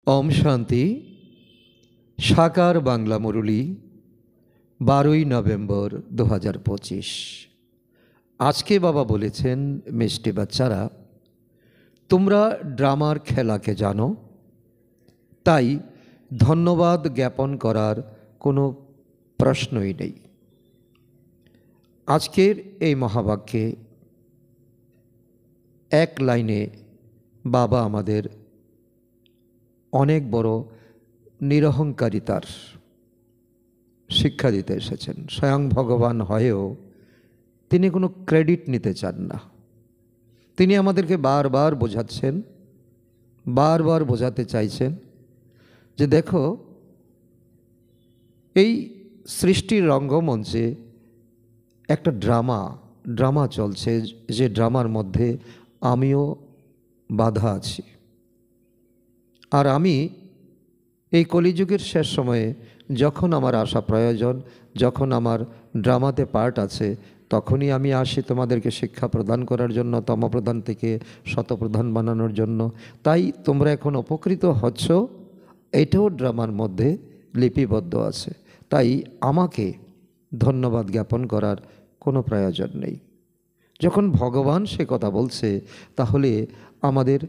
ओम शांति। साकार बांगला मुरली 12 नवेम्बर 2025। आज के बाबा बोलेছেন मिष्टि बाच्चारा তোমরা ড্রামার খেলাকে জানো, তাই ধন্যবাদ জ্ঞাপন করার কোনো প্রশ্নই নেই। আজকের এই মহাবাক্যে এক লাইনে বাবা আমাদের অনেক বড় নিরহংকারিতার শিক্ষা দিতে এসেছেন। স্বয়ং ভগবান হয়েও তিনি কোনো ক্রেডিট নিতে চান না। তিনি আমাদেরকে বারবার বোঝাচ্ছেন, বারবার বোঝাতে চাইছেন যে দেখো, এই সৃষ্টির রঙ্গমঞ্চে একটা ড্রামা চলছে, যে ড্রামার মধ্যে আমিও বাধা আছি। আর আমি এই কলিযুগের শেষ সময়ে যখন আমার আসা প্রয়োজন, যখন আমার ড্রামাতে পার্ট আছে, তখনই আমি আসি তোমাদেরকে শিক্ষা প্রদান করার জন্য, তমপ্রধান থেকে শতপ্রধান বানানোর জন্য। তাই তোমরা এখন উপকৃত হচ্ছ, এটাও ড্রামার মধ্যে লিপিবদ্ধ আছে। তাই আমাকে ধন্যবাদ জ্ঞাপন করার কোনো প্রয়োজন নেই। যখন ভগবান সে কথা বলছে, তাহলে আমাদের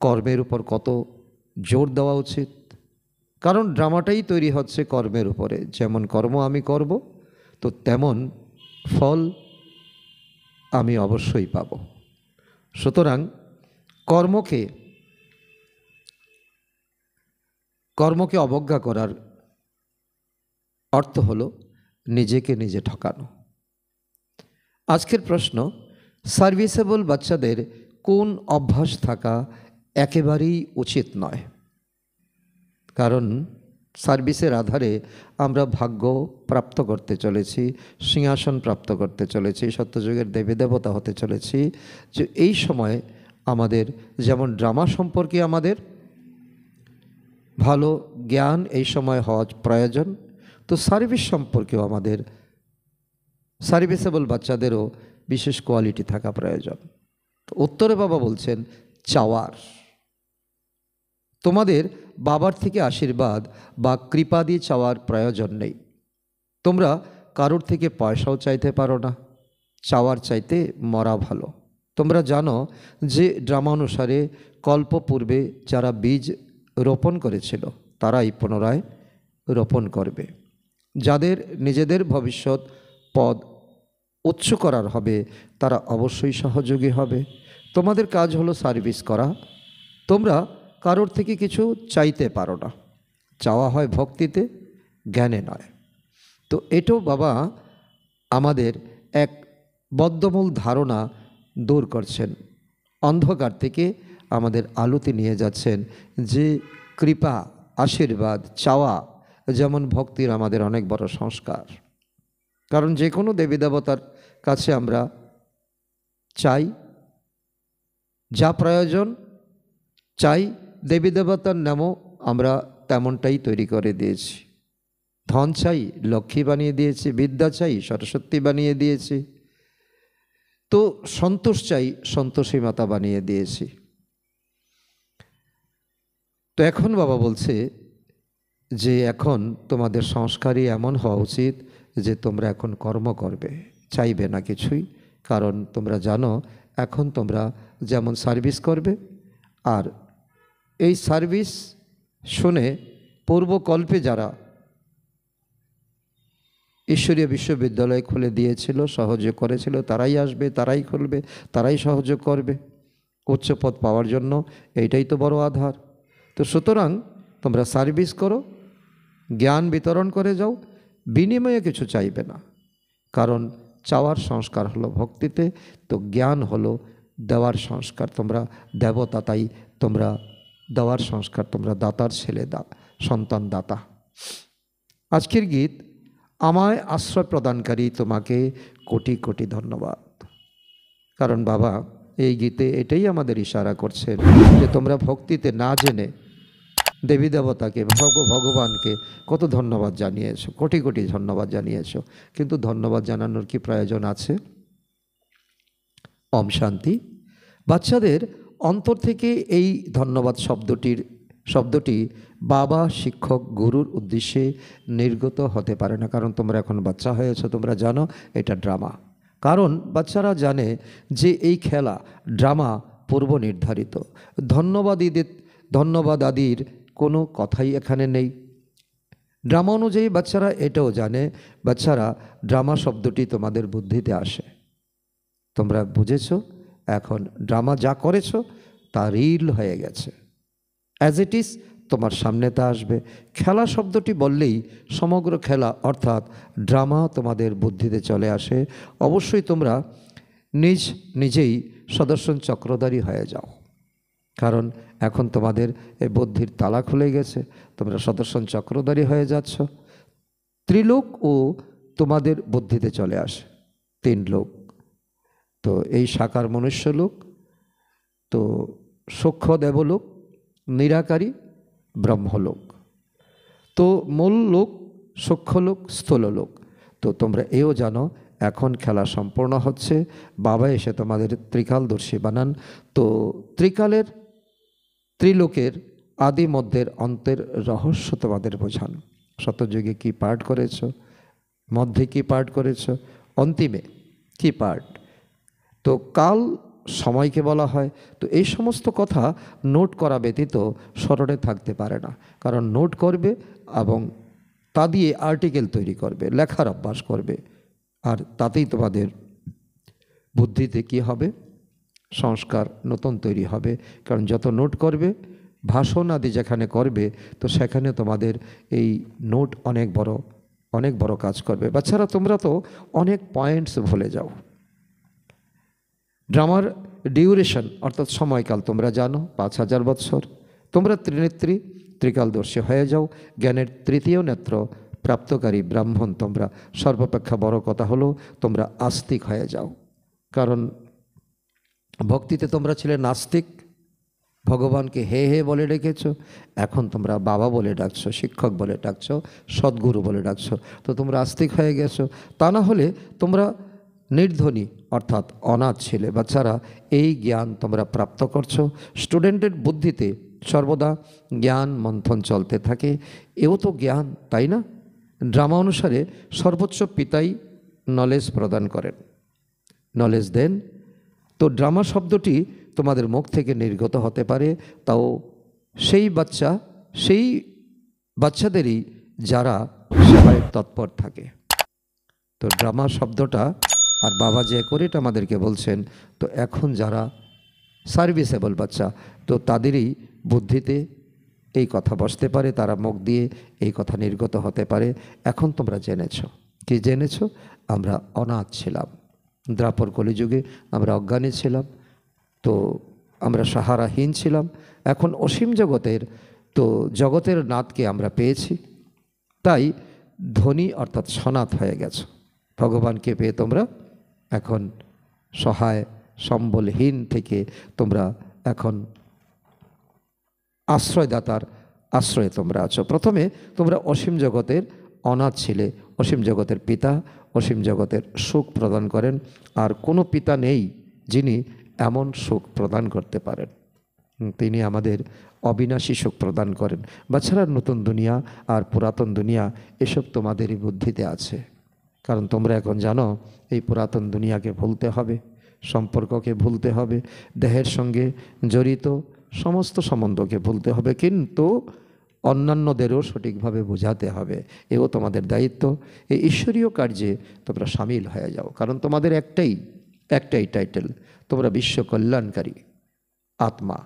কর্মের উপর কত জোর দেওয়া উচিত। কারণ ড্রামাটাই তৈরি হচ্ছে কর্মের উপরে। যেমন কর্ম আমি করব, তো তেমন ফল আমি অবশ্যই পাব। সুতরাং কর্মকে অবজ্ঞা করার অর্থ হলো নিজেকে নিজে ঠকানো। আজকের প্রশ্ন, সার্ভিসেবল বাচ্চাদের কোন অভ্যাস থাকা একেবারেই উচিত নয়। কারণ সার্ভিসের আধারে আমরা ভাগ্য প্রাপ্ত করতে চলেছি, সিংহাসন প্রাপ্ত করতে চলেছি, সত্যযুগের দেবী দেবতা হতে চলেছি। যে এই সময় আমাদের যেমন ড্রামা সম্পর্কে আমাদের ভালো জ্ঞান এই সময় হওয়া প্রয়োজন, তো সার্ভিস সম্পর্কেও আমাদের, সার্ভিসেবল বাচ্চাদেরও বিশেষ কোয়ালিটি থাকা প্রয়োজন। তো উত্তরে বাবা বলছেন, চাওয়ার। তোমাদের বাবার থেকে আশীর্বাদ বা কৃপা দিয়ে চাওয়ার প্রয়োজন নেই। তোমরা কারোর থেকে পয়সাও চাইতে পারো না। চাওয়ার চাইতে মরা ভালো। তোমরা জানো যে ড্রামা অনুসারে কল্প পূর্বে যারা বীজ রোপণ করেছিল, তারাই পুনরায় রোপণ করবে। যাদের নিজেদের ভবিষ্যৎ পদ উচ্চ করার হবে, তারা অবশ্যই সহযোগী হবে। তোমাদের কাজ হলো সার্ভিস করা। তোমরা কারোর থেকে কিছু চাইতে পারো না। চাওয়া হয় ভক্তিতে, জ্ঞানে নয়। তো এটাও বাবা আমাদের এক বদ্ধমূল ধারণা দূর করছেন, অন্ধকার থেকে আমাদের আলোতে নিয়ে যাচ্ছেন। যে কৃপা, আশীর্বাদ চাওয়া যেমন ভক্তির আমাদের অনেক বড় সংস্কার। কারণ যে কোনো দেবী দেবতার কাছে আমরা চাই, যা প্রয়োজন চাই, দেবী দেবতার নামও আমরা তেমনটাই তৈরি করে দিয়েছি। ধন চাই, লক্ষ্মী বানিয়ে দিয়েছি। বিদ্যা চাই, সরস্বতী বানিয়ে দিয়েছি। তো সন্তোষ চাই, সন্তোষী মাতা বানিয়ে দিয়েছি। তো এখন বাবা বলছে যে এখন তোমাদের সংস্কারই এমন হওয়া উচিত যে তোমরা এখন কর্ম করবে, চাইবে না কিছুই। কারণ তোমরা জানো এখন তোমরা যেমন সার্ভিস করবে, আর এই সার্ভিস শুনে পূর্বকল্পে যারা ঈশ্বরীয় বিশ্ববিদ্যালয় খুলে দিয়েছিল, সহযোগ করেছিল, তারাই আসবে, তারাই খুলবে, তারাই সহযোগ করবে উচ্চ পদ পাওয়ার জন্য। এইটাই তো বড় আধার। তো সুতরাং তোমরা সার্ভিস করো, জ্ঞান বিতরণ করে যাও, বিনিময়ে কিছু চাইবে না। কারণ চাওয়ার সংস্কার হলো ভক্তিতে, তো জ্ঞান হলো দেওয়ার সংস্কার। তোমরা দেবতা, তাই তোমরা দেওয়ার সংস্কার। তোমরা দাতার ছেলে, সন্তান দাতা। আজকের গীত, আমায় আশ্রয় প্রদানকারী তোমাকে কোটি কোটি ধন্যবাদ। কারণ বাবা এই গীতে এটাই আমাদের ইশারা করছেন যে তোমরা ভক্তিতে না জেনে দেবী দেবতাকে, ভগবানকে কত ধন্যবাদ জানিয়েছো, কোটি কোটি ধন্যবাদ জানিয়েছো, কিন্তু ধন্যবাদ জানানোর কি প্রয়োজন আছে? ওম শান্তি। বাচ্চাদের অন্তর থেকে এই ধন্যবাদ শব্দটির শব্দটি বাবা, শিক্ষক, গুরুর উদ্দেশ্যে নির্গত হতে পারে না, কারণ তোমরা এখন বাচ্চা হয়েছো, তোমরা জানো এটা ড্রামা। কারণ বাচ্চারা জানে যে এই খেলা ড্রামা পূর্ব নির্ধারিত। ধন্যবাদ আদির কোনো কথাই এখানে নেই। ড্রামা অনুযায়ী বাচ্চারা এটাও জানে, বাচ্চারা ড্রামা শব্দটি তোমাদের বুদ্ধিতে আসে। তোমরা বুঝেছো, এখন ড্রামা যা করেছো তা রিল হয়ে গেছে, অ্যাজ ইট ইজ তোমার সামনে তা আসবে। খেলা শব্দটি বললেই সমগ্র খেলা অর্থাৎ ড্রামা তোমাদের বুদ্ধিতে চলে আসে। অবশ্যই তোমরা নিজেই সুদর্শন চক্রধারী হয়ে যাও, কারণ এখন তোমাদের এই বুদ্ধির তালা খুলে গেছে, তোমরা সুদর্শন চক্রধারী হয়ে যাচ্ছ। ত্রিলোক ও তোমাদের বুদ্ধিতে চলে আসে, 3 লোক। তো এই সাকার মনুষ্যলোক, তো সূক্ষ্ম দেবলোক, নিরাকারী ব্রহ্মলোক। তো মূল লোক, সূক্ষ্মলোক, স্থূললোক। তো তোমরা এও জানো এখন খেলা সম্পূর্ণ হচ্ছে। বাবা এসে তোমাদের ত্রিকালদর্শী বানান। তো ত্রিলোকের আদি মধ্যের অন্তের রহস্য তোমাদের বোঝান। শতযুগে কি পাঠ করেছ, মধ্যে কি পাঠ করেছ, অন্তিমে কি পাঠ। তো কাল সময়কে বলা হয়। তো এই সমস্ত কথা নোট করা ব্যতীত স্মরণে থাকতে পারে না, কারণ নোট করবে এবং তা দিয়ে আর্টিকেল তৈরি করবে, লেখার অভ্যাস করবে, আর তাতেই তোমাদের বুদ্ধিতে কি হবে, সংস্কার নতুন তৈরি হবে। কারণ যত নোট করবে, ভাষণ আদি যেখানে করবে, তো সেখানে তোমাদের এই নোট অনেক বড় কাজ করবে। বাচ্চারা তোমরা তো অনেক পয়েন্টস ভুলে যাও। ড্রামার ডিউরেশন অর্থাৎ সময়কাল তোমরা জানো 5000 বৎসর। তোমরা ত্রিনেত্রী, ত্রিকালদর্শী হয়ে যাও। জ্ঞানের 3য় নেত্র প্রাপ্তকারী ব্রাহ্মণ তোমরা। সর্বাপেক্ষা বড় কথা হলো তোমরা আস্তিক হয়ে যাও, কারণ ভক্তিতে তোমরা ছিলে নাস্তিক, ভগবানকে হে হে বলে ডেকেছো, এখন তোমরা বাবা বলে ডাকছো, শিক্ষক বলে ডাকছো, সদ্গুরু বলে ডাকছো। তো তোমরা আস্তিক হয়ে গেছো। তা না হলে তোমরা নির্ধনী অর্থাৎ অনাথ ছিলে। বাচ্চারা এই জ্ঞান তোমরা প্রাপ্ত করছো। স্টুডেন্টের বুদ্ধিতে সর্বদা জ্ঞান মন্থন চলতে থাকে। এও তো জ্ঞান, তাই না? ড্রামা অনুসারে সর্বোচ্চ পিতাই নলেজ প্রদান করেন, নলেজ দেন। তো ড্রামা শব্দটি তোমাদের মুখ থেকে নির্গত হতে পারে, তাও সেই বাচ্চাদেরই যারা সেবায় তৎপর থাকে। তো ড্রামা শব্দটা আর বাবা যে করে এটা আমাদেরকে বলছেন। তো এখন যারা সার্ভিসেবল বাচ্চা, তো তাদেরই বুদ্ধিতে এই কথা বসতে পারে, তারা মুখ দিয়ে এই কথা নির্গত হতে পারে। এখন তোমরা জেনেছ, কি জেনেছ? আমরা অনাথ ছিলাম, দ্রাপর কলিযুগে আমরা অজ্ঞানী ছিলাম, তো আমরা সাহারাহীন ছিলাম। এখন অসীম জগতের নাথকে আমরা পেয়েছি, তাই ধনী অর্থাৎ সনাথ হয়ে গেছো। ভগবানকে পেয়ে তোমরা এখন সহায় সম্বলহীন থেকে তোমরা এখন আশ্রয়দাতার আশ্রয়ে তোমরা আছো। প্রথমে তোমরা অসীম জগতের অনাথ ছিলে। অসীম জগতের পিতা অসীম জগতের সুখ প্রদান করেন, আর কোনো পিতা নেই যিনি এমন সুখ প্রদান করতে পারেন। তিনি আমাদের অবিনাশী সুখ প্রদান করেন। বাচ্চারা নতুন দুনিয়া আর পুরাতন দুনিয়া এসব তোমাদেরই বুদ্ধিতে আছে, কারণ তোমরা এখন জানো এই পুরাতন দুনিয়াকে ভুলতে হবে, সম্পর্ককে ভুলতে হবে, দেহের সঙ্গে জড়িত সমস্ত সম্বন্ধকে ভুলতে হবে, কিন্তু অন্যান্যদেরও সঠিকভাবে বোঝাতে হবে। এও তোমাদের দায়িত্ব। এই ঈশ্বরীয় কার্যে তোমরা সামিল হয়ে যাও, কারণ তোমাদের একটাই টাইটেল, তোমরা বিশ্ব কল্যাণকারী আত্মা।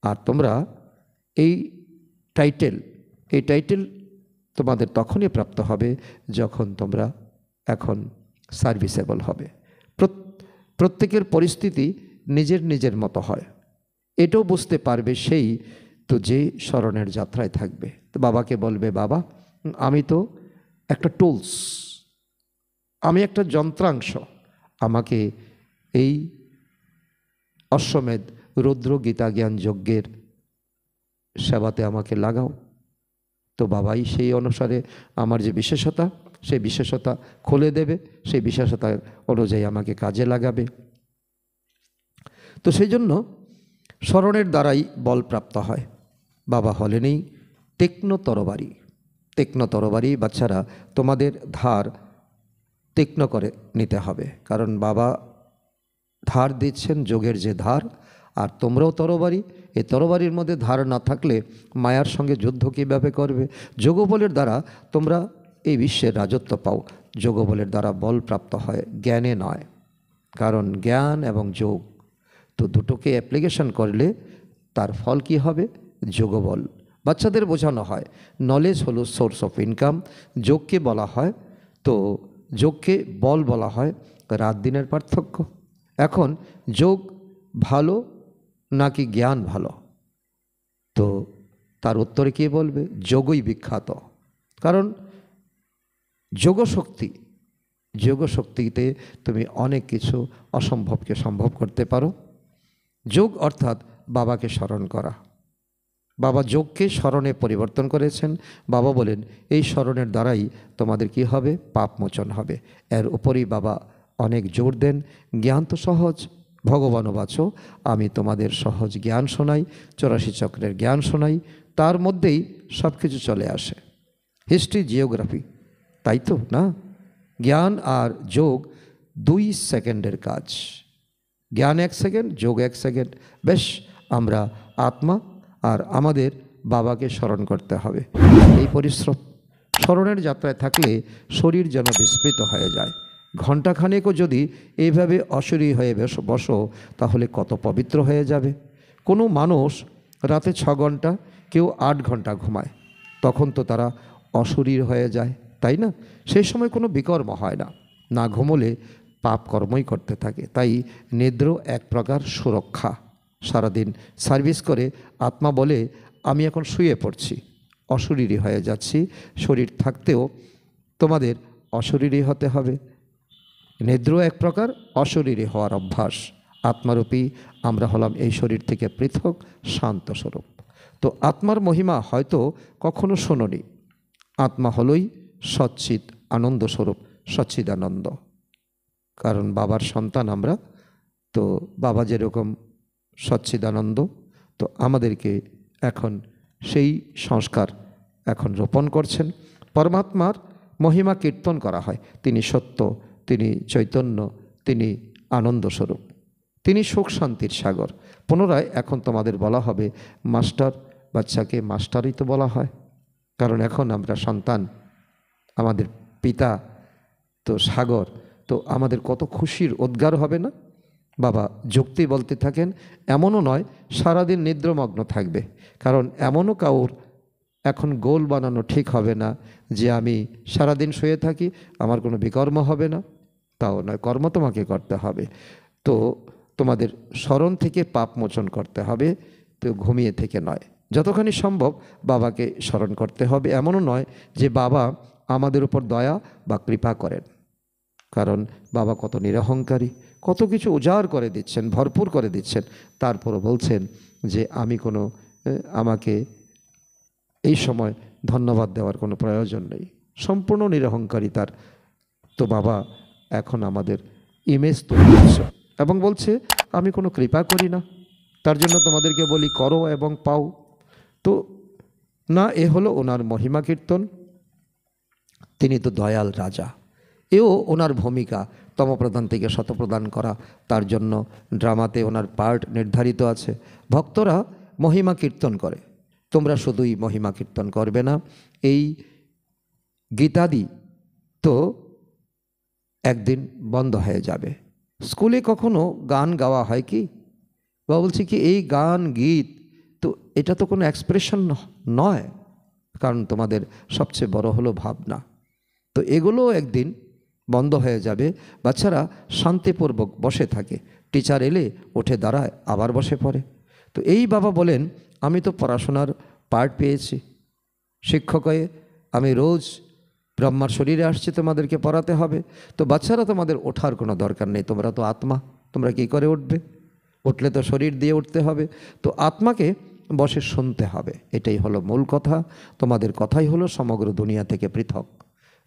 আর তোমরা এই টাইটেল তোমাদের তখনই প্রাপ্ত হবে যখন তোমরা এখন সার্ভিসেবল হবে। প্রত্যেকের পরিস্থিতি নিজের মতো হয়, এটাও বুঝতে পারবে সেই তো যে স্মরণের যাত্রায় থাকবে। তো বাবাকে বলবে, বাবা আমি তো একটা টুলস, আমি একটা যন্ত্রাংশ, আমাকে এই অশ্বমেধ রুদ্র গীতা জ্ঞান যজ্ঞের সেবাতে আমাকে লাগাও। তো বাবাই সেই অনুসারে আমার যে বিশেষতা, সেই বিশেষতা খুলে দেবে, সেই বিশেষতা অনুযায়ী আমাকে কাজে লাগাবে। তো সেই জন্য স্মরণের দ্বারাই বল প্রাপ্ত হয়। বাবা হলেনই তীক্ষ্ণ তরবারি। তীক্ষ্ণ তরবারি বাচ্চারা, তোমাদের ধার তীক্ষ্ণ করে নিতে হবে, কারণ বাবা ধার দিচ্ছেন, যোগের যে ধার, আর তোমরাও তরবারি। এই তরবারির মধ্যে ধার না থাকলে মায়ার সঙ্গে যুদ্ধ কীভাবে করবে? যোগবলের দ্বারা তোমরা এই বিশ্বের রাজত্ব পাও। যোগবলের দ্বারা বল প্রাপ্ত হয়, জ্ঞানে নয়। কারণ জ্ঞান এবং যোগ তো দুটোকে অ্যাপ্লিকেশন করলে তার ফল কি হবে? যোগবল। বাচ্চাদের বোঝানো হয় নলেজ হলো সোর্স অফ ইনকাম। যোগকে বলা হয়, তো যোগকে বল বলা হয়, রাত দিনের পার্থক্য। এখন যোগ ভালো নাকি জ্ঞান ভালো? তো তার উত্তরে কে বলবে? যোগই বিখ্যাত। কারণ যোগশক্তি, যোগশক্তিতে তুমি অনেক কিছু অসম্ভবকে সম্ভব করতে পারো। যোগ অর্থাৎ বাবাকে স্মরণ করা। বাবা যোগকে স্মরণে পরিবর্তন করেছেন। বাবা বলেন এই স্মরণের দ্বারাই তোমাদের কি হবে? পাপ মোচন হবে। এর উপরই বাবা অনেক জোর দেন। জ্ঞান তো সহজ, ভগবানও বাছো, আমি তোমাদের সহজ জ্ঞান শোনাই, 84 চক্রের জ্ঞান শোনাই, তার মধ্যেই সব কিছু চলে আসে। হিস্ট্রি, জিওগ্রাফি, তাই তো না? জ্ঞান আর যোগ 2 সেকেন্ডের কাজ। জ্ঞান 1 সেকেন্ড, যোগ 1 সেকেন্ড। বেশ, আমরা আত্মা আর আমাদের বাবাকে স্মরণ করতে হবে। এই পরিশ্রম স্মরণের যাত্রায় থাকলে শরীর যেন বিস্মৃত হয়ে যায়। ঘণ্টাখানেকও যদি এইভাবে অশরীরী হয়ে বসো তাহলে কত পবিত্র হয়ে যাবে। কোনো মানুষ রাতে 6 ঘন্টা, কেউ 8 ঘন্টা ঘুমায়, তখন তো তারা অশরীর হয়ে যায়, তাই না? সেই সময় কোনো বিকর্ম হয় না। না ঘুমোলে পাপ কর্মই করতে থাকে। তাই নিদ্র এক প্রকার সুরক্ষা। সারাদিন সার্ভিস করে আত্মা বলে আমি এখন শুয়ে পড়ছি, অশরীরী হয়ে যাচ্ছি। শরীর থাকতেও তোমাদের অশরীরী হতে হবে। নিদ্র এক প্রকার অশরীরী হওয়ার অভ্যাস। আত্মারূপী আমরা হলাম এই শরীর থেকে পৃথক শান্ত স্বরূপ। তো আত্মার মহিমা হয়তো কখনো শোনোনি। আত্মা হলই সচ্চিদ আনন্দ স্বরূপ, সচ্চিদানন্দ। কারণ বাবার সন্তান আমরা, তো বাবা যেরকম সচ্চিদানন্দ, তো আমাদেরকে এখন সেই সংস্কার এখন রোপণ করছেন। পরমাত্মার মহিমা কীর্তন করা হয়। তিনি সত্য, তিনি চৈতন্য, তিনি আনন্দ স্বরূপ, তিনি সুখ শান্তির সাগর। পুনরায় এখন তোমাদের বলা হবে মাস্টার। বাচ্চাকে মাস্টারই তো বলা হয়, কারণ এখন আমরা সন্তান, আমাদের পিতা তো সাগর। তো আমাদের কত খুশির উদ্গার হবে না? বাবা যুক্তি বলতে থাকেন, এমনও নয় সারাদিন নিদ্রমগ্ন থাকবে। কারণ এমনও কাউর এখন গোল বানানো ঠিক হবে না যে আমি সারাদিন শুয়ে থাকি, আমার কোনো বিকর্ম হবে না। তাও নয়, কর্ম তোমাকে করতে হবে। তো তোমাদের স্মরণ থেকে পাপ মোচন করতে হবে, তো ঘুমিয়ে থেকে নয়। যতখানি সম্ভব বাবাকে স্মরণ করতে হবে। এমনও নয় যে বাবা আমাদের উপর দয়া বা কৃপা করেন, কারণ বাবা কত নিরহংকারী, কত কিছু উজাড় করে দিচ্ছেন, ভরপুর করে দিচ্ছেন, তারপরও বলছেন যে আমি কোনো আমাকে এই সময় ধন্যবাদ দেওয়ার কোনো প্রয়োজন নেই। সম্পূর্ণ নিরহংকারিতার তো বাবা এখন আমাদের ইমেজ তৈরি করছে এবং বলছে আমি কোনো কৃপা করি না, তার জন্য তোমাদেরকে বলি করো এবং পাও। তো না, এ হলো ওনার মহিমা কীর্তন। তিনি তো দয়াল রাজা, এও ওনার ভূমিকা তমপ্রধান থেকে শতপ্রধান করা। তার জন্য ড্রামাতে ওনার পার্ট নির্ধারিত আছে। ভক্তরা মহিমা কীর্তন করে, তোমরা শুধুই মহিমা কীর্তন করবে না। এই গীতাদি তো একদিন বন্ধ হয়ে যাবে। স্কুলে কখনো গান গাওয়া হয় কি? বা বলছি কি এই গান গীত তো এটা তো কোনো এক্সপ্রেশন নয়, কারণ তোমাদের সবচেয়ে বড় হলো ভাবনা। তো এগুলো একদিন বন্ধ হয়ে যাবে। বাচ্চারা শান্তিপূর্বক বসে থাকে, টিচার এলে উঠে দাঁড়ায়, আবার বসে পড়ে। তো এই বাবা বলেন আমি তো পড়াশোনার পার্ট পেয়েছি, শিক্ষক হয়ে আমি রোজ ব্রহ্মার শরীরে আসছি, তোমাদেরকে পড়াতে হবে। তো বাচ্চারা তোমাদের ওঠার কোনো দরকার নেই, তোমরা তো আত্মা, তোমরা কী করে উঠবে? উঠলে তো শরীর দিয়ে উঠতে হবে। তো আত্মাকে বসে শুনতে হবে, এটাই হলো মূল কথা। তোমাদের কথাই হলো সমগ্র দুনিয়া থেকে পৃথক।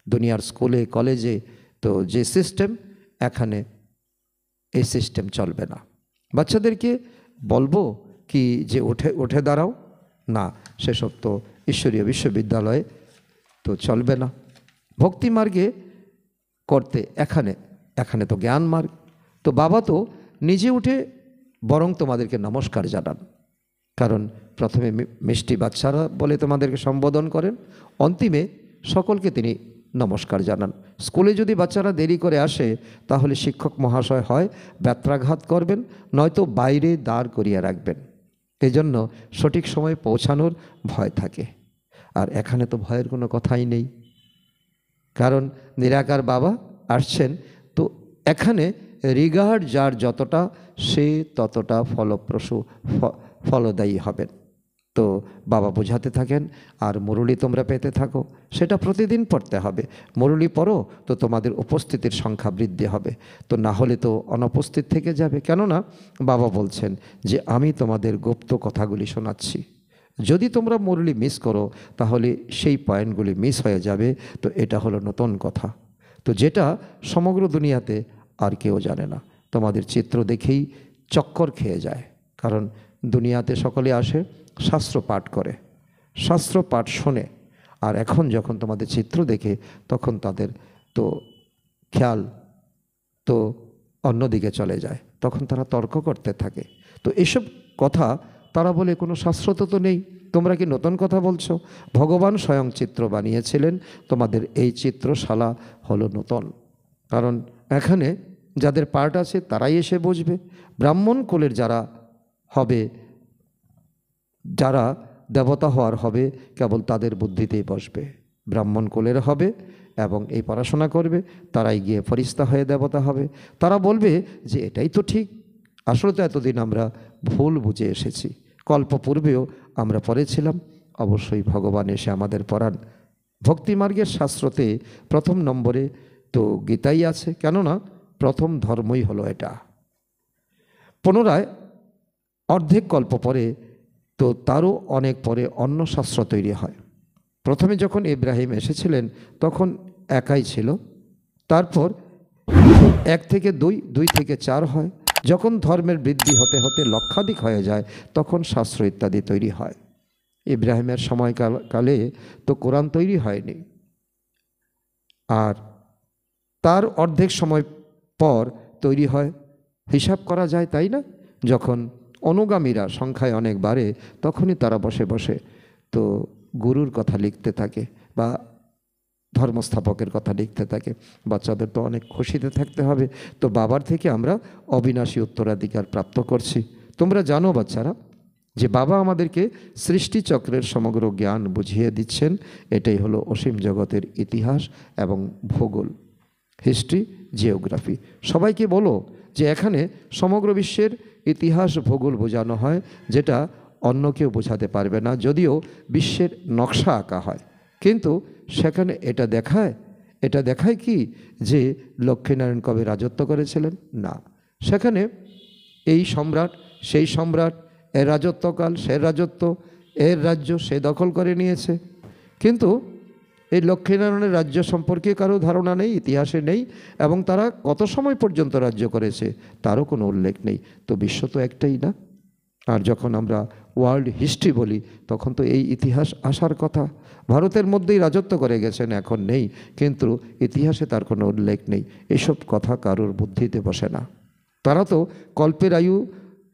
দুনিয়ার স্কুলে কলেজে তো যে সিস্টেম, এখানে এই সিস্টেম চলবে না। বাচ্চাদেরকে বলবো কি যে উঠে উঠে দাঁড়াও, না, সেসব তো ঈশ্বরীয় বিশ্ববিদ্যালয়ে তো চলবে না। ভক্তি মার্গে করতে এখানে তো জ্ঞান মার্গ। তো বাবা তো নিজে উঠে বরং তোমাদেরকে নমস্কার জানান, কারণ প্রথমে মিষ্টি বাচ্চারা বলে তোমাদেরকে সম্বোধন করেন, অন্তিমে সকলকে তিনি নমস্কার জানান। স্কুলে যদি বাচ্চারা দেরি করে আসে তাহলে শিক্ষক মহাশয় হয় ব্যত্রাঘাত করবেন, নয়তো বাইরে দাঁড় করিয়ে রাখবেন। এই জন্য সঠিক সময়ে পৌঁছানোর ভয় থাকে। আর এখানে তো ভয়ের কোনো কথাই নেই, কারণ নিরাকার বাবা আসছেন। তো এখানে রিগার্ড যার যতটা, সে ততটা ফলদায়ী হবেন। তো বাবা বোঝাতে থাকেন, আর মুরলি তোমরা পেতে থাকো, সেটা প্রতিদিন পড়তে হবে। মুরলি পড়ো তো তোমাদের উপস্থিতির সংখ্যা বৃদ্ধি হবে, তো না হলে তো অনুপস্থিত থেকে যাবে। কেননা বাবা বলছেন যে আমি তোমাদের গুপ্ত কথাগুলি শোনাচ্ছি, যদি তোমরা মুরলি মিস করো তাহলে সেই পয়েন্টগুলি মিস হয়ে যাবে। তো এটা হলো নতুন কথা, তো যেটা সমগ্র দুনিয়াতে আর কেউ জানে না। তোমাদের চিত্র দেখেই চক্কর খেয়ে যায়, কারণ দুনিয়াতে সকলে আসে শাস্ত্র পাঠ করে, শাস্ত্র পাঠ শোনে, আর এখন যখন তোমাদের চিত্র দেখে তখন তাদের তো খেয়াল তো অন্যদিকে চলে যায়, তখন তারা তর্ক করতে থাকে। তো এসব কথা তারা বলে কোনো শাস্ত্র তো নেই, তোমরা কি নতুন কথা বলছো? ভগবান স্বয়ং চিত্র বানিয়েছিলেন, তোমাদের এই চিত্রশালা হলো নতুন। কারণ এখানে যাদের পার্ট আছে তারাই এসে বুঝবে। ব্রাহ্মণ কুলের যারা হবে, যারা দেবতা হওয়ার হবে, কেবল তাদের বুদ্ধিতেই বসবে। ব্রাহ্মণ কুলের হবে এবং এই পড়াশোনা করবে, তারাই গিয়ে ফরিস্তা হয়ে দেবতা হবে। তারা বলবে যে এটাই তো ঠিক। আসলে তো এতদিন আমরা ভুল বুঝে এসেছি, কল্পপূর্বেও আমরা পড়েছিলাম। অবশ্যই ভগবান এসে আমাদের পড়ান। ভক্তিমার্গের শাস্ত্রতে প্রথম নম্বরে তো গীতাই আছে, কেননা প্রথম ধর্মই হলো এটা। পুনরায় অর্ধেক কল্প পরে তো তারও অনেক পরে অন্য শাস্ত্র তৈরি হয়। প্রথমে যখন ইব্রাহিম এসেছিলেন তখন একাই ছিল, তারপর 1 থেকে 2, 2 থেকে 4 হয়। যখন ধর্মের বৃদ্ধি হতে হতে লক্ষাধিক হয়ে যায় তখন শাস্ত্র ইত্যাদি তৈরি হয়। ইব্রাহিমের সময়কালে তো কোরআন তৈরি হয়নি, আর তার অর্ধেক সময় পর তৈরি হয়। হিসাব করা যায়, তাই না? যখন অনুগামীরা সংখ্যায় অনেক বাড়ে তখনই তারা বসে বসে তো গুরুর কথা লিখতে থাকে বা ধর্মস্থাপকের কথা লিখতে থাকে। বাচ্চাদের তো অনেক খুশিতে থাকতে হবে, তো বাবার থেকে আমরা অবিনাশী উত্তরাধিকার প্রাপ্ত করছি। তোমরা জানো বাচ্চারা যে বাবা আমাদেরকে সৃষ্টিচক্রের সমগ্র জ্ঞান বুঝিয়ে দিচ্ছেন। এটাই হলো অসীম জগতের ইতিহাস এবং ভূগোল, হিস্ট্রি, জিওগ্রাফি। সবাইকে বলো যে এখানে সমগ্র বিশ্বের ইতিহাস ভূগোল বোঝানো হয়, যেটা অন্য কেউ বোঝাতে পারবে না। যদিও বিশ্বের নকশা আঁকা হয়, কিন্তু সেখানে এটা দেখায় কি যে লক্ষ্মীনারায়ণ কবে রাজত্ব করেছিলেন? না, সেখানে এই সম্রাট সেই সম্রাট, এর রাজত্বকাল সে রাজত্ব, এর রাজ্য সে দখল করে নিয়েছে। কিন্তু এই লক্ষ্মীনারায়ণের রাজ্য সম্পর্কে কারো ধারণা নেই, ইতিহাসে নেই, এবং তারা কত সময় পর্যন্ত রাজ্য করেছে তারও কোনো উল্লেখ নেই। তো বিশ্ব তো একটাই না। আর যখন আমরা ওয়ার্ল্ড হিস্ট্রি বলি তখন তো এই ইতিহাস আসার কথা। ভারতের মধ্যেই রাজত্ব করে গেছেন, এখন নেই, কিন্তু ইতিহাসে তার কোনো উল্লেখ নেই। এসব কথা কারোর বুদ্ধিতে বসে না। তারা তো কল্পের আয়ু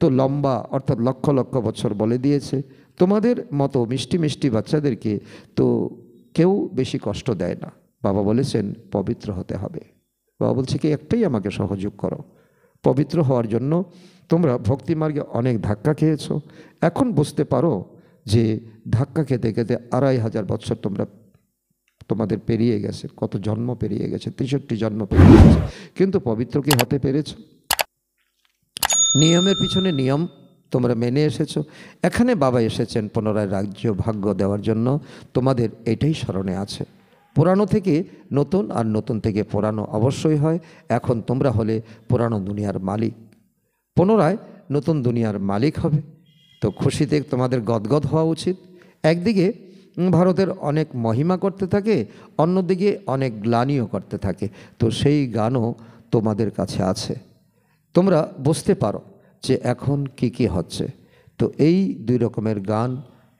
তো লম্বা, অর্থাৎ লক্ষ লক্ষ বছর বলে দিয়েছে। তোমাদের মতো মিষ্টি মিষ্টি বাচ্চাদেরকে তো কেউ বেশি কষ্ট দেয় না। বাবা বলেছেন পবিত্র হতে হবে। বাবা বলছে কি একটাই আমাকে সহযোগ করো, পবিত্র হওয়ার জন্য। তোমরা ভক্তিমার্গে অনেক ধাক্কা খেয়েছো, এখন বুঝতে পারো যে ধাক্কা খেতে খেতে 2500 বছর তোমাদের পেরিয়ে গেছে, কত জন্ম পেরিয়ে গেছে, 63 জন্ম পেরিয়ে গেছে, কিন্তু পবিত্র কি হতে পেরেছো? নিয়মের পিছনে নিয়ম তোমরা মেনে এসেছো। এখানে বাবা এসেছেন পুনরায় রাজ্য ভাগ্য দেওয়ার জন্য। তোমাদের এটাই স্মরণে আছে। পুরানো থেকে নতুন আর নতুন থেকে পুরানো অবশ্যই হয়। এখন তোমরা হলে পুরানো দুনিয়ার মালিক, পুনরায় নতুন দুনিয়ার মালিক হবে। তো খুশিতে তোমাদের গদগদ হওয়া উচিত। একদিকে ভারতের অনেক মহিমা করতে থাকে, অন্যদিকে অনেক গ্লানিও করতে থাকে। তো সেই গানও তোমাদের কাছে আছে, তোমরা বুঝতে পারো যে এখন কি কি হচ্ছে। তো এই 2 রকমের গান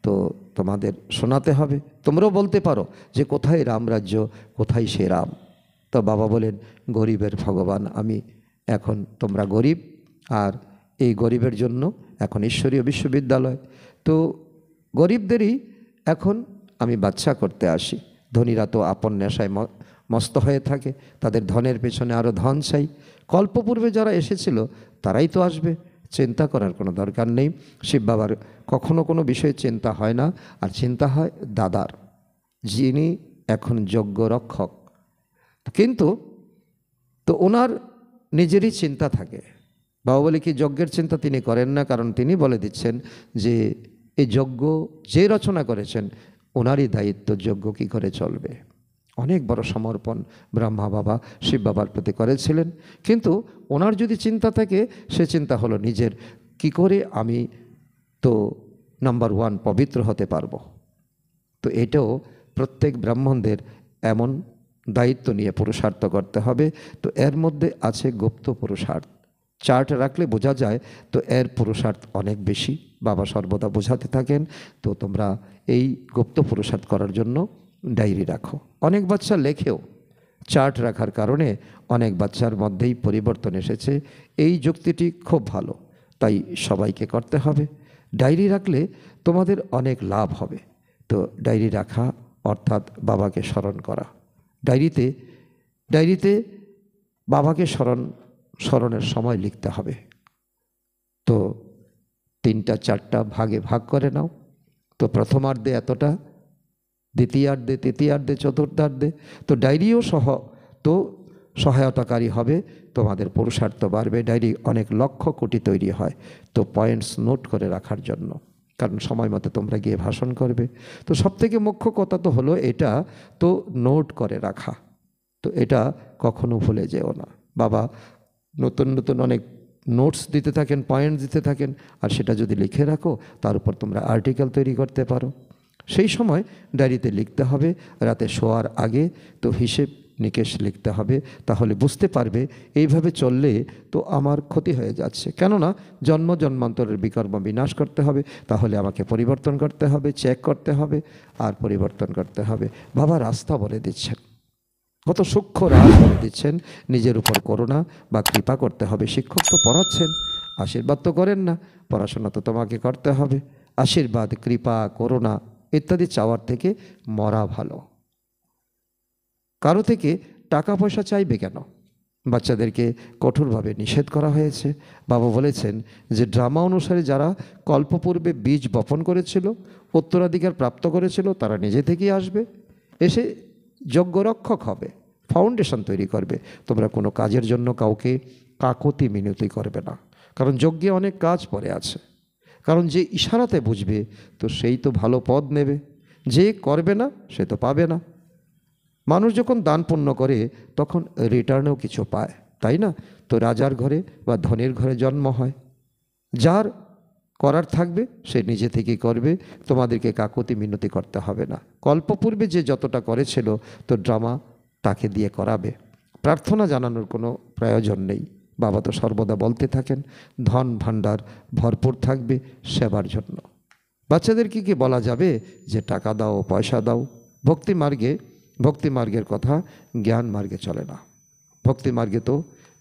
তো তোমাদের শোনাতে হবে। তোমরাও বলতে পারো যে কোথায় রামরাজ্য, কোথায় সে রাম। তো বাবা বলেন, গরিবের ভগবান আমি। এখন তোমরা গরিব, আর এই গরিবের জন্য এখন ঈশ্বরীয় বিশ্ববিদ্যালয়। তো গরিবদেরই এখন আমি বাচ্চা করতে আসি। ধনীরা তো আপন নেশায় মস্ত হয়ে থাকে, তাদের ধনের পেছনে আরও ধন চাই। কল্পপূর্বে যারা এসেছিল তারাই তো আসবে, চিন্তা করার কোনো দরকার নেই। শিব বাবার কখনো কোনো বিষয়ে চিন্তা হয় না, আর চিন্তা হয় দাদার, যিনি এখন যজ্ঞ রক্ষক। কিন্তু তো ওনার নিজেরই চিন্তা থাকে। বাবা বলে কি যজ্ঞের চিন্তা তিনি করেন না, কারণ তিনি বলে দিচ্ছেন যে এই যজ্ঞ যে রচনা করেছেন ওনারই দায়িত্ব যজ্ঞ কী করে চলবে। অনেক বড় সমর্পণ ব্রহ্মা বাবা শিব বাবার প্রতি করেছিলেন। কিন্তু ওনার যদি চিন্তা থাকে, সে চিন্তা হলো নিজের, কি করে আমি তো নাম্বার 1 পবিত্র হতে পারবো। তো এটাও প্রত্যেক ব্রাহ্মণদের এমন দায়িত্ব নিয়ে পুরুষার্থ করতে হবে। তো এর মধ্যে আছে গুপ্ত পুরুষার্থ। চার্ট রাখলে বোঝা যায়, তো এর পুরুষার্থ অনেক বেশি। বাবা সর্বদা বোঝাতে থাকেন। তো তোমরা এই গুপ্ত পুরুষার্থ করার জন্য ডায়েরি রাখো। অনেক বাচ্চা লেখেও, চার্ট রাখার কারণে অনেক বাচ্চার মধ্যেই পরিবর্তন এসেছে। এই যুক্তিটি খুব ভালো, তাই সবাইকে করতে হবে। ডায়েরি রাখলে তোমাদের অনেক লাভ হবে। তো ডায়েরি রাখা অর্থাৎ বাবাকে স্মরণ করা। ডায়েরিতে বাবাকে স্মরণের সময় লিখতে হবে। তো 3টা 4টা ভাগে ভাগ করে নাও। তো প্রথমার্ধে এতটা, দ্বিতীয়ার্ধে, তৃতীয়ার্ধে, চতুর্থার্ধে। তো ডায়েরিও তো সহায়তাকারী হবে, তোমাদের পুরুষার্থ বাড়বে। ডায়েরি অনেক লক্ষ কোটি তৈরি হয় তো পয়েন্টস নোট করে রাখার জন্য, কারণ সময় মতো তোমরা গিয়ে ভাষণ করবে। তো সবথেকে মুখ্য কথা তো হলো এটা, তো নোট করে রাখা। তো এটা কখনো ভুলে যেও না। বাবা নতুন নতুন অনেক নোটস দিতে থাকেন, পয়েন্টস দিতে থাকেন, আর সেটা যদি লিখে রাখো তার উপর তোমরা আর্টিকেল তৈরি করতে পারো। সেই সময় ডায়েরিতে লিখতে হবে রাতে শোয়ার আগে। তো হিসেব নিকেশ লিখতে হবে, তাহলে বুঝতে পারবে এইভাবে চললে তো আমার ক্ষতি হয়ে যাচ্ছে। কেননা জন্ম জন্মান্তরের বিকর্ম বিনাশ করতে হবে, তাহলে আমাকে পরিবর্তন করতে হবে, চেক করতে হবে, আর পরিবর্তন করতে হবে। বাবা রাস্তা বলে দিচ্ছেন, কত সূক্ষ্ম রাজ বলে দিচ্ছেন। নিজের উপর করুণা বা কৃপা করতে হবে। শিক্ষক তো পড়াচ্ছেন, আশীর্বাদ তো করেন না। পড়াশোনা তো তোমাকে করতে হবে। আশীর্বাদ, কৃপা, করুণা ইত্যাদি চাওয়ার থেকে মরা ভালো। কারো থেকে টাকা পয়সা চাইবে কেন? বাচ্চাদেরকে কঠোরভাবে নিষেধ করা হয়েছে। বাবা বলেছেন যে ড্রামা অনুসারে যারা কল্পপূর্বে বীজ বপন করেছিল, উত্তরাধিকার প্রাপ্ত করেছিল, তারা নিজে থেকেই আসবে, এসে যজ্ঞরক্ষক হবে, ফাউন্ডেশন তৈরি করবে। তোমরা কোনো কাজের জন্য কাউকে কাকতি মিনতি করবে না, কারণ যজ্ঞে অনেক কাজ পড়ে আছে। কারণ যে ইশারাতে বুঝবে তো সেই তো ভালো পদ নেবে, যে করবে না সে তো পাবে না। মানুষ যখন দান পুণ্য করে তখন রিটার্নেও কিছু পায়, তাই না? তো রাজার ঘরে বা ধনের ঘরে জন্ম হয়। যার করার থাকবে সে নিজে থেকেই করবে, তোমাদেরকে কাকতি মিনতি করতে হবে না। কল্পপূর্বে যে যতটা করেছিল তো ড্রামা তাকে দিয়ে করাবে, প্রার্থনা জানানোর কোনো প্রয়োজন নেই। বাবা তো সর্বদা বলতে থাকেন ধন ভাণ্ডার ভরপুর থাকবে সেবার জন্য। বাচ্চাদেরকে কি বলা যাবে যে টাকা দাও, পয়সা দাও? ভক্তি মার্গের কথা জ্ঞান মার্গে চলে না। ভক্তি মার্গে তো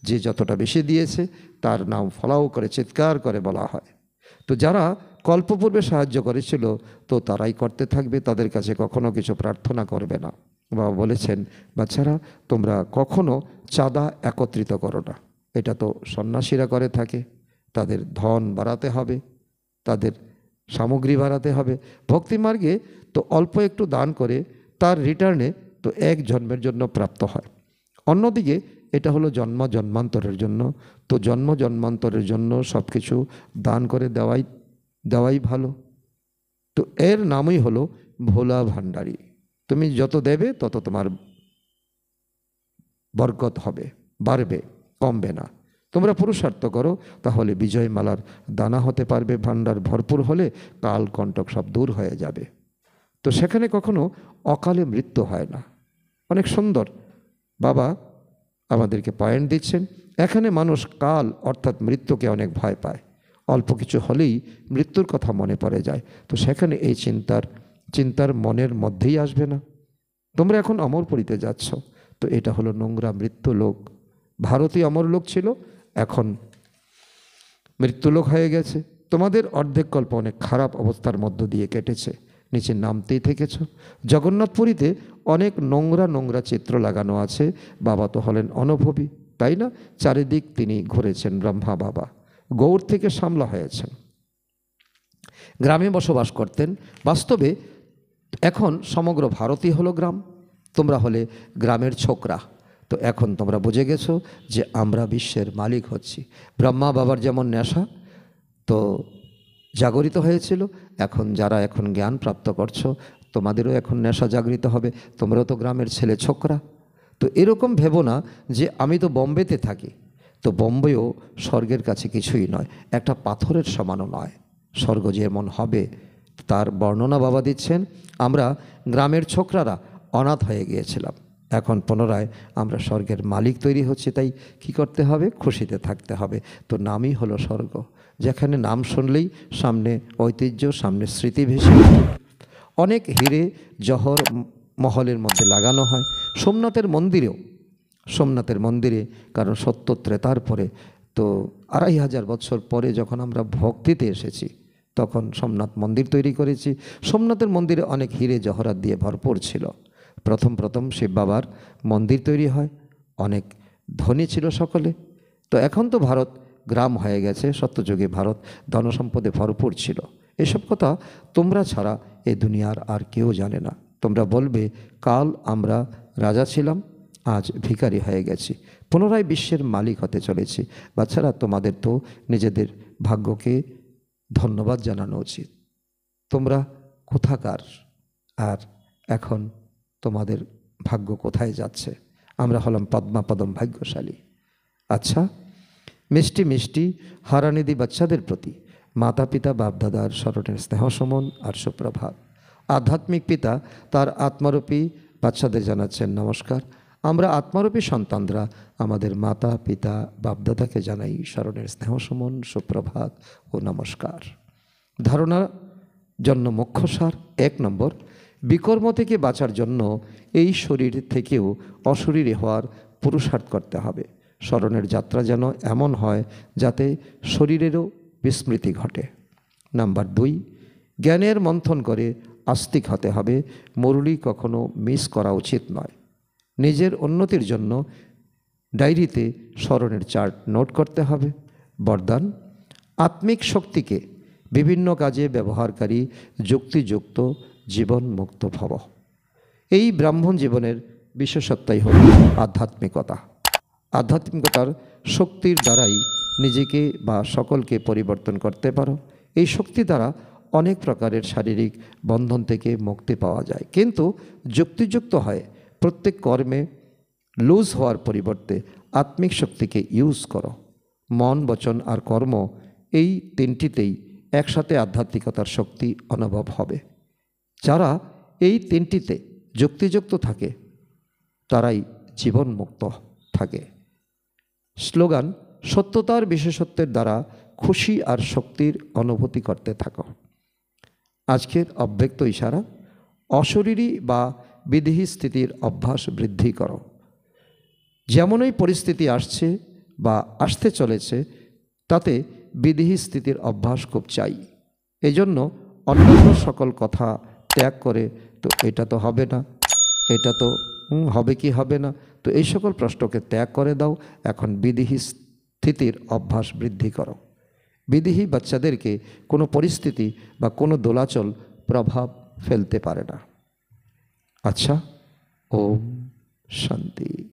যে যতটা বেশি দিয়েছে তার নাম ফলাও করে চিৎকার করে বলা হয়। তো যারা কল্পপূর্বে সাহায্য করেছিল তো তারাই করতে থাকবে, তাদের কাছে কখনো কিছু প্রার্থনা করবে না। বাবা বলেছেন বাচ্চারা তোমরা কখনো চাঁদা একত্রিত করো না, এটা তো সন্ন্যাসীরা করে থাকে। তাদের ধন বাড়াতে হবে, তাদের সামগ্রী বাড়াতে হবে। ভক্তি মার্গে তো অল্প একটু দান করে তার রিটার্নে তো এক জন্মের জন্য প্রাপ্ত হয়। অন্যদিকে এটা হলো জন্ম জন্মান্তরের জন্য। তো জন্ম জন্মান্তরের জন্য সব কিছু দান করে দেওয়াই ভালো। তো এর নামই হলো ভোলা ভাণ্ডারী। তুমি যত দেবে তত তোমার বরকত হবে, বাড়বে, কমবে না। তোমরা পুরুষার্থ করো, তাহলে বিজয়মালার দানা হতে পারবে। ভাণ্ডার ভরপুর হলে কাল কণ্টক সব দূর হয়ে যাবে। তো সেখানে কখনো অকালে মৃত্যু হয় না। অনেক সুন্দর বাবা আমাদেরকে পয়েন্ট দিচ্ছেন। এখানে মানুষ কাল অর্থাৎ মৃত্যুকে অনেক ভয় পায়। অল্প কিছু হলেই মৃত্যুর কথা মনে পড়ে যায়। তো সেখানে এই চিন্তার মনের মধ্যেই আসবে না। তোমরা এখন অমরপুরীতে যাচ্ছ, তো এটা হলো নোংরা মৃত্যু লোক। ভারতীয় অমর লোক ছিল, এখন মৃত্যুলোক হয়ে গেছে। তোমাদের অর্ধেক কল্প অনেক খারাপ অবস্থার মধ্য দিয়ে কেটেছে, নিচে নামতেই থেকেছ। জগন্নাথপুরীতে অনেক নোংরা নোংরা চিত্র লাগানো আছে। বাবা তো হলেন অনুভবী, তাই না? চারিদিক তিনি ঘুরেছেন ব্রহ্মা বাবা, গৌড় থেকে সামলা হয়েছেন। গ্রামে বসবাস করতেন। বাস্তবে এখন সমগ্র ভারতই হলো গ্রাম, তোমরা হলে গ্রামের ছোকরা। তো এখন তোমরা বুঝে গেছো যে আমরা বিশ্বের মালিক হচ্ছি। ব্রহ্মা বাবার যেমন নেশা তো জাগরিত হয়েছিল, এখন যারা এখন জ্ঞান প্রাপ্ত করছো তোমাদেরও এখন নেশা জাগরিত হবে। তোমরাও তো গ্রামের ছেলে ছোকরা। তো এরকম ভেবো না যে আমি তো বোম্বেতে থাকি, তো বোম্বেও স্বর্গের কাছে কিছুই নয়, একটা পাথরের সমানও নয়। স্বর্গ যেমন হবে তার বর্ণনা বাবা দিচ্ছেন। আমরা গ্রামের ছোকরারা অনাথ হয়ে গিয়েছিলাম, এখন পুনরায় আমরা স্বর্গের মালিক তৈরি হচ্ছে। তাই কি করতে হবে? খুশিতে থাকতে হবে। তো নামই হলো স্বর্গ, যেখানে নাম শুনলেই সামনে ঐতিহ্য, সামনে স্মৃতি ভেসে ওঠে। অনেক হিরে জহর মহলের মধ্যে লাগানো হয়। সোমনাথের মন্দিরে কারণ সত্য ত্রেতার পরে তো 2500 বছর পরে যখন আমরা ভক্তিতে এসেছি তখন সোমনাথ মন্দির তৈরি করেছি। সোমনাথের মন্দিরে অনেক হিরে জহরাত দিয়ে ভরপুর ছিল। প্রথম শিব বাবার মন্দির তৈরি হয়, অনেক ধনী ছিল সকলে। তো এখন তো ভারত গ্রাম হয়ে গেছে, সত্যযুগে ভারত ধনসম্পদে ভরপুর ছিল। এসব কথা তোমরা ছাড়া এই দুনিয়ার আর কেউ জানে না। তোমরা বলবে কাল আমরা রাজা ছিলাম, আজ ভিখারি হয়ে গেছি, পুনরায় বিশ্বের মালিক হতে চলেছি। বাচ্চারা, তোমাদের তো নিজেদের ভাগ্যকে ধন্যবাদ জানানো উচিত। তোমরা কোথাকার, আর এখন তোমাদের ভাগ্য কোথায় যাচ্ছে? আমরা হলাম পদ্মাপদম ভাগ্যশালী। আচ্ছা, মিষ্টি মিষ্টি হারানিধি বাচ্চাদের প্রতি মাতা পিতা বাপদাদার স্মরণের স্নেহ সমন আর সুপ্রভাত। আধ্যাত্মিক পিতা তার আত্মারূপী বাচ্চাদের জানাচ্ছেন নমস্কার। আমরা আত্মারূপী সন্তানরা আমাদের মাতা পিতা বাপদাদাকে জানাই স্মরণের স্নেহ সমন, সুপ্রভাত ও নমস্কার। ধারণার জন্য মুখ্য সার: 1 নম্বর, বিকর্ম থেকে বাঁচার জন্য এই শরীর থেকেও অশরীরী হওয়ার পুরুষার্থ করতে হবে। স্মরণের যাত্রা যেন এমন হয় যাতে শরীরেরও বিস্মৃতি ঘটে। নাম্বার 2, জ্ঞানের মন্থন করে আস্তিক হতে হবে। মুরলি কখনো মিস করা উচিত নয়। নিজের উন্নতির জন্য ডায়েরিতে স্মরণের চার্ট নোট করতে হবে। বরদান: আত্মিক শক্তিকে বিভিন্ন কাজে ব্যবহারকারী যুক্তিযুক্ত জীবন মুক্ত ভব। এই ব্রাহ্মণ জীবনের বিশেষত্বই হল আধ্যাত্মিকতা। আধ্যাত্মিকতার শক্তির দ্বারাই নিজেকে বা সকলকে পরিবর্তন করতে পারো। এই শক্তি দ্বারা অনেক প্রকারের শারীরিক বন্ধন থেকে মুক্তি পাওয়া যায়, কিন্তু যুক্তিযুক্ত হয় প্রত্যেক কর্মে লুজ হওয়ার পরিবর্তে আত্মিক শক্তিকে ইউজ করো। মন, বচন আর কর্ম, এই তিনটিতেই একসাথে আধ্যাত্মিকতার শক্তি অনুভব হবে। যারা এই তিনটিতে যুক্তিযুক্ত থাকে তারাই জীবন মুক্ত থাকে। স্লোগান: সত্যতার বিশেষত্বের দ্বারা খুশি আর শক্তির অনুভূতি করতে থাকো। আজকের অব্যক্ত ইশারা: অশরীরী বা বিদেহী স্থিতির অভ্যাস বৃদ্ধি করো। যেমনই পরিস্থিতি আসছে বা আসতে চলেছে তাতে বিদেহী স্থিতির অভ্যাস খুব চাই। এজন্য অন্যান্য সকল কথা ত্যাগ করে, তো এটা তো হবে না, এটা তো হবে কি হবে না, তো এই সকল প্রশ্নকে ত্যাগ করে দাও। এখন বিদেহী স্থিতির অভ্যাস বৃদ্ধি করো। বিদেহী বাচ্চাদেরকে কোনো পরিস্থিতি বা কোনো দোলাচল প্রভাব ফেলতে পারে না। আচ্ছা, ওম শান্তি।